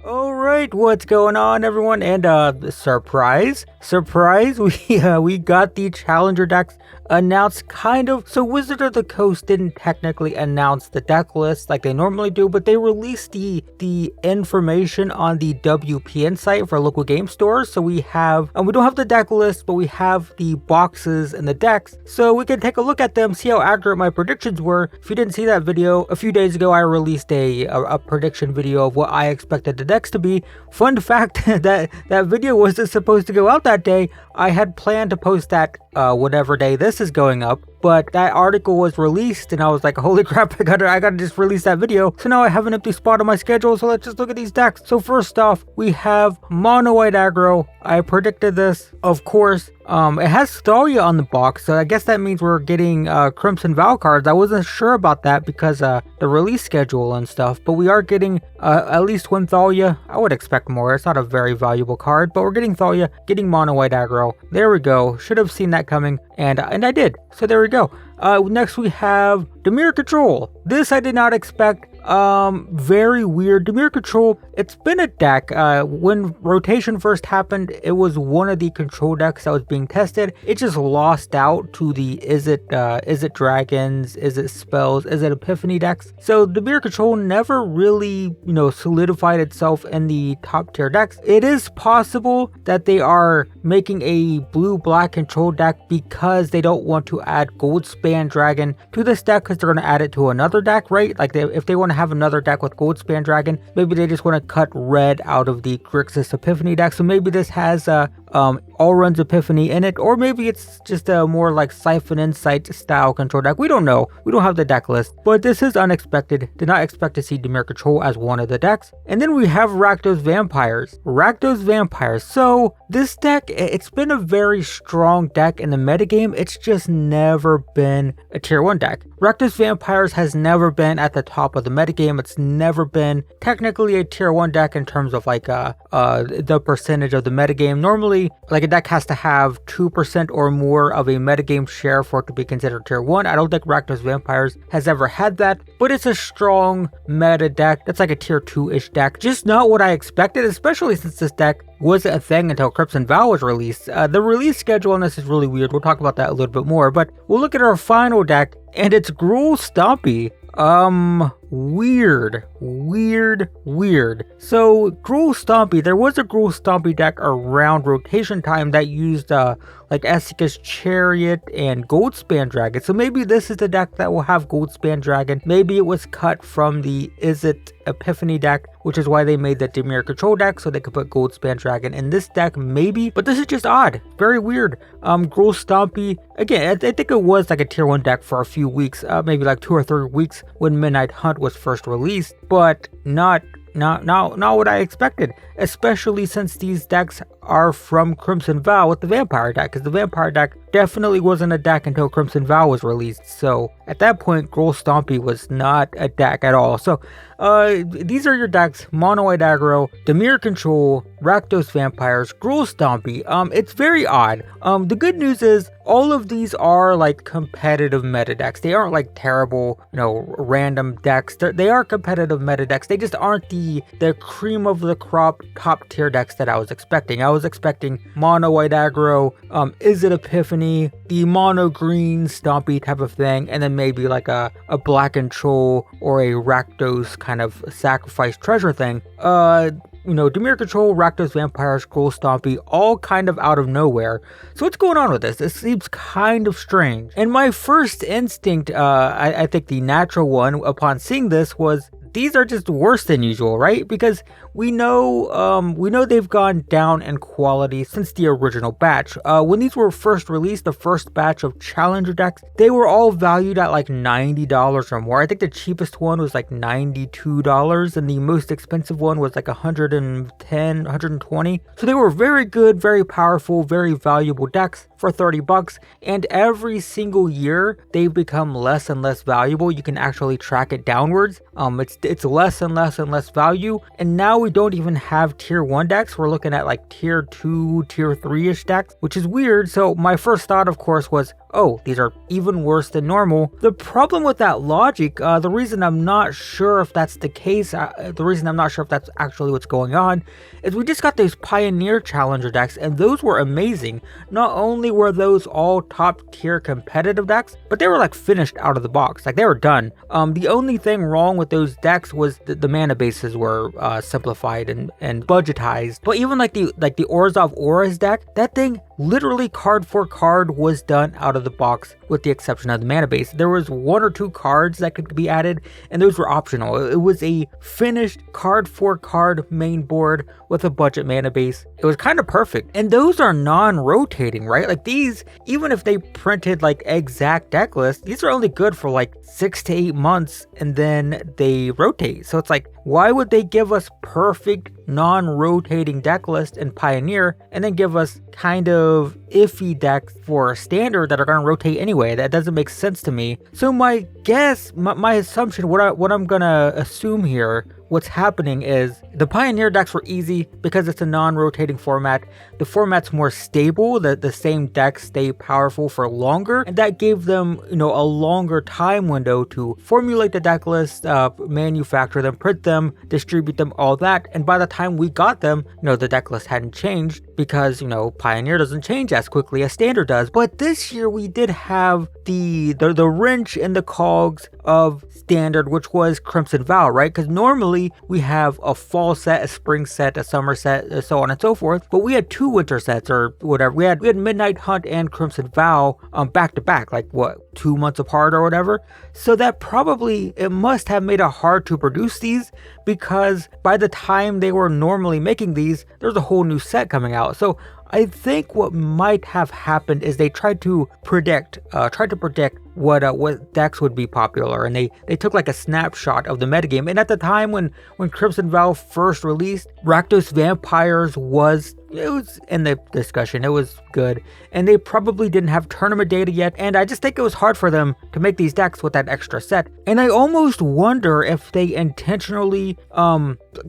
Alright, what's going on everyone? And surprise, we got the Challenger decks announced kind of. So Wizard of the Coast didn't technically announce the deck list like they normally do, but they released the information on the WPN site for local game stores. So we have, we don't have the deck list, but we have the boxes and the decks. So we can take a look at them, see how accurate my predictions were. If you didn't see that video, a few days ago I released a prediction video of what I expected the decks to be. Fun fact, that video wasn't supposed to go out that day. I had planned to post that whatever day this is going up, but that article was released and I was like, holy crap, I gotta just release that video. So now I have an empty spot on my schedule, so let's just look at these decks. So first off, we have mono white aggro. I predicted this, of course. It has Thalia on the box, so I guess that means we're getting Crimson Vow cards. I wasn't sure about that because the release schedule and stuff, but we are getting at least one Thalia. I would expect more. It's not a very valuable card, but we're getting Thalia, getting mono white aggro. There we go. Should have seen that coming, and I did. So there we go. Next we have Dimir Control. This I did not expect. Very weird. Dimir Control, it's been a deck. When rotation first happened, it was one of the control decks that was being tested. It just lost out to the is it dragons, is it spells, is it epiphany decks. So Dimir Control never really, solidified itself in the top tier decks. It is possible that they are making a blue-black control deck because they don't want to add Goldspan Dragon to this deck because they're going to add it to another deck, right? Like if they want to have another deck with Goldspan Dragon, maybe they just want to cut red out of the Rectus Epiphany deck. So maybe this has All Runs Epiphany in it, or maybe it's just a more like Siphon Insight style control deck. We don't know. We don't have the deck list, but this is unexpected. Did not expect to see Dimir Control as one of the decks. And then we have Rakdos Vampires. So this deck, it's been a very strong deck in the metagame. It's just never been a tier 1 deck. Rakdos Vampires has never been at the top of the metagame. It's never been technically a tier 1 deck in terms of like the percentage of the metagame. Normally, like a deck has to have 2% or more of a metagame share for it to be considered tier 1. I don't think Rakdos Vampires has ever had that, but it's a strong meta deck. That's like a tier 2-ish deck. Just not what I expected, especially since this deck wasn't a thing until Crimson Vow was released. The release schedule on this is really weird. We'll talk about that a little bit more, but we'll look at our final deck, and it's Gruul Stompy. Weird. So Gruul Stompy, there was a Gruul Stompy deck around rotation time that used like Esika's Chariot and Goldspan Dragon. So maybe this is the deck that will have Goldspan Dragon. Maybe it was cut from the Is It Epiphany deck, which is why they made the Dimir Control deck so they could put Goldspan Dragon in this deck, maybe. But this is just odd. Very weird. Gruul Stompy, again, I think it was like a tier 1 deck for a few weeks, maybe like 2 or 3 weeks when Midnight Hunt was first released, but not what I expected, especially since these decks are from Crimson Vow with the Vampire deck, because the Vampire deck definitely wasn't a deck until Crimson Vow was released. So at that point, Gruul Stompy was not a deck at all. So these are your decks: mono white aggro, Dimir Control, Rakdos Vampires, Gruul Stompy. It's very odd. The good news is all of these are like competitive meta decks. They aren't like terrible, random decks. They are competitive meta decks. They just aren't the cream of the crop top tier decks that I was expecting. I was expecting mono white aggro, Is It Epiphany, the mono green Stompy type of thing, and then maybe like a black control or a Rakdos kind of sacrifice treasure thing. Dimir Control, Rakdos Vampires, Gruul Stompy, all kind of out of nowhere. So what's going on with this? This seems kind of strange. And my first instinct, I think the natural one upon seeing this was, these are just worse than usual, right? Because we know they've gone down in quality since the original batch. When these were first released, the first batch of Challenger decks, they were all valued at like $90 or more. I think the cheapest one was like $92, and the most expensive one was like $110, $120. So they were very good, very powerful, very valuable decks for $30, and every single year they've become less and less valuable. You can actually track it downwards. It's less and less and less value, and now we don't even have tier 1 decks. We're looking at like tier 2, tier 3-ish decks, which is weird. So my first thought, of course, was, oh, these are even worse than normal. The problem with that logic, the reason I'm not sure if that's the case, the reason I'm not sure if that's actually what's going on, is we just got those Pioneer Challenger decks, and those were amazing. Not only were those all top tier competitive decks, but they were like finished out of the box, like they were done. The only thing wrong with those decks was the mana bases were simplified and budgetized. But even like the Orzhov Auras deck, that thing literally card for card was done out of the box, with the exception of the mana base. There was 1 or 2 cards that could be added, and those were optional. It was a finished card for card main board with a budget mana base. It was kind of perfect. And those are non-rotating, right? Like these, even if they printed like exact deck lists, these are only good for like 6 to 8 months, and then they rotate. So it's like, why would they give us perfect non-rotating deck list in Pioneer and then give us kind of iffy decks for Standard that are going to rotate anyway? That doesn't make sense to me. So my guess, my assumption, what I'm going to assume here, what's happening is the Pioneer decks were easy because it's a non-rotating format. The format's more stable, the same decks stay powerful for longer, and that gave them, a longer time window to formulate the deck list, manufacture them, print them, distribute them, all that. And by the time we got them, the deck list hadn't changed because, Pioneer doesn't change as quickly as Standard does. But this year we did have the wrench in the cogs of Standard, which was Crimson Vow, right? Because normally we have a fall set, a spring set, a summer set, so on and so forth. But we had 2 winter sets or whatever. We had Midnight Hunt and Crimson Vow back to back, like 2 months apart or whatever. So that probably, it must have made it hard to produce these, because by the time they were normally making these, there's a whole new set coming out. So I think what might have happened is they tried to predict what decks would be popular, and they took like a snapshot of the metagame. And at the time when Crimson Vow first released, Rectus Vampires was in the discussion. It was good, and they probably didn't have tournament data yet, and I just think it was hard for them to make these decks with that extra set. And I almost wonder if they intentionally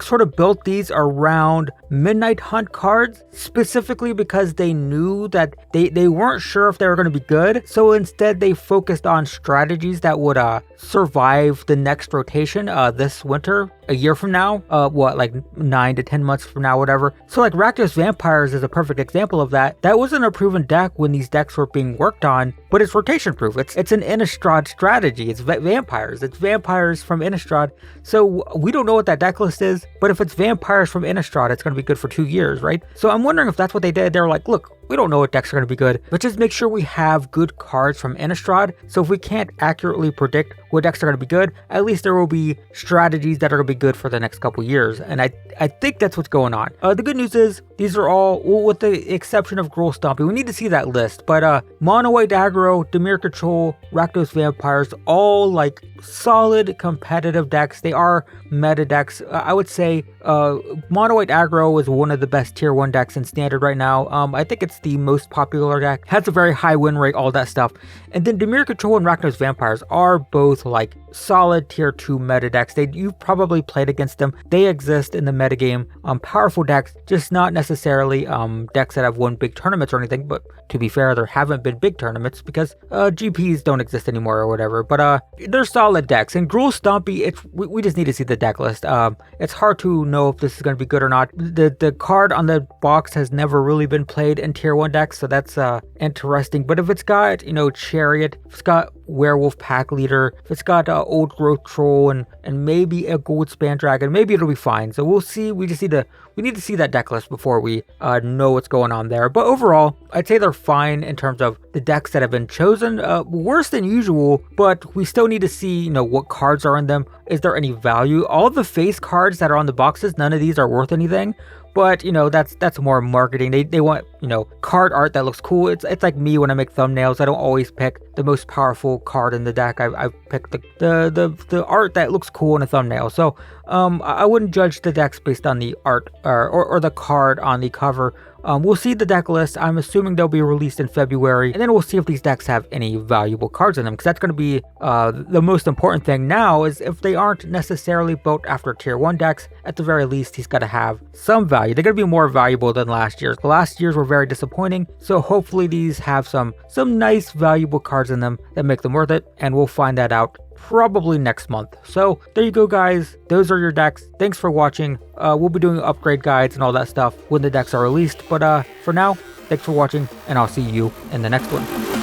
sort of built these around Midnight Hunt cards, specifically because they knew that they weren't sure if they were going to be good. So instead they focused on strategies that would survive the next rotation this winter, a year from now, like 9 to 10 months from now, whatever. So like Rectus Vampires is a perfect example of that. That wasn't a proven deck when these decks were being worked on, but it's rotation proof. It's an Innistrad strategy. It's vampires. It's vampires from Innistrad. So we don't know what that deck list is, but if it's vampires from Innistrad, it's going to be good for 2 years, right? So I'm wondering if that's what they did. They were like, look, we don't know what decks are going to be good, but just make sure we have good cards from Innistrad. So if we can't accurately predict what decks are going to be good, at least there will be strategies that are going to be good for the next couple years. And I think that's what's going on. The good news is these are all, well, with the exception of Gruul Stompy, we need to see that list. But Mono White Aggro, Dimir Control, Rectus Vampires, all like solid competitive decks. They are meta decks. I would say Mono White Aggro is one of the best tier 1 decks in Standard right now. I think it's the most popular deck, has a very high win rate, all that stuff. And then Dimir Control and Rectus Vampires are both like solid tier 2 meta decks. You've probably played against them. They exist in the metagame. Powerful decks, just not necessarily decks that have won big tournaments or anything. But to be fair, there haven't been big tournaments because GPs don't exist anymore or whatever. But they're solid decks. And Gruul Stompy, we just need to see the deck list. It's hard to know if this is going to be good or not. The card on the box has never really been played in tier 1 decks, so that's interesting. But if it's got, Chariot, if it's got Werewolf Pack Leader, if it's got Old Growth Troll and maybe a Gold Span Dragon, maybe it'll be fine. So we'll see. We need to see that deck list before we know what's going on there. But overall, I'd say they're fine in terms of the decks that have been chosen. Worse than usual, but we still need to see, what cards are in them. Is there any value? All the face cards that are on the boxes, none of these are worth anything. But, that's more marketing. They want, card art that looks cool. It's like me when I make thumbnails. I don't always pick the most powerful card in the deck. I pick the art that looks cool in a thumbnail. So I wouldn't judge the decks based on the art or the card on the cover we'll see the deck list. I'm assuming they'll be released in February, and then we'll see if these decks have any valuable cards in them, because that's going to be the most important thing now. Is if they aren't necessarily built after tier 1 decks, at the very least he's got to have some value. They're going to be more valuable than last year's. The last year's were very disappointing, so hopefully these have some nice valuable cards in them that make them worth it, and we'll find that out probably next month. So there you go, guys. Those are your decks. Thanks for watching. We'll be doing upgrade guides and all that stuff when the decks are released, but for now, thanks for watching, and I'll see you in the next one.